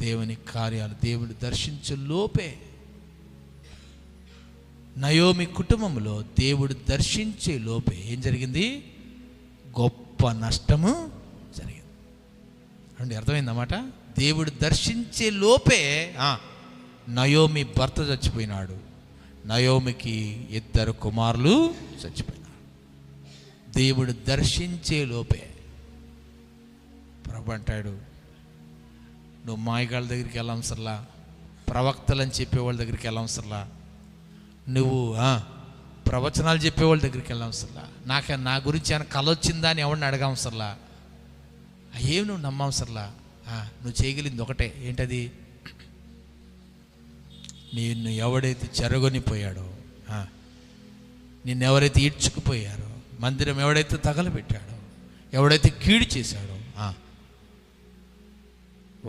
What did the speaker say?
దేవుని కార్యాలు దేవుడు దర్శించే లోపే, నయోమి కుటుంబంలో దేవుడు దర్శించే లోపే ఏం జరిగింది? గొప్ప నష్టము జరిగింది. అంటే అర్థమైందన్నమాట. దేవుడు దర్శించే లోపే నయోమి భర్త చచ్చిపోయినాడు. నయోమికి 2 కుమారులు చచ్చిపోయినారు. దేవుడు దర్శించే లోపే. ప్రభు అంటాడు, నువ్వు మాయగాళ్ళ దగ్గరికి వెళ్ళవసరలా, ప్రవక్తలని చెప్పేవాళ్ళ దగ్గరికి వెళ్ళవసరలా, నువ్వు ప్రవచనాలు చెప్పేవాళ్ళ దగ్గరికి వెళ్ళవసరలా, నా గురించి ఏమైనా కల వచ్చిందా అని ఎవరిని అడగవసరలా, ఏం నువ్వు నమ్మవసరలా. నువ్వు చేయగలిగింది ఒకటే, ఏంటది? నిన్ను ఎవడైతే చెరగొనిపోయాడో, నిన్ను ఎవరైతే ఈడ్చుకుపోయారో, మందిరం ఎవడైతే తగలబెట్టాడో, ఎవడైతే కీడు చేశాడో,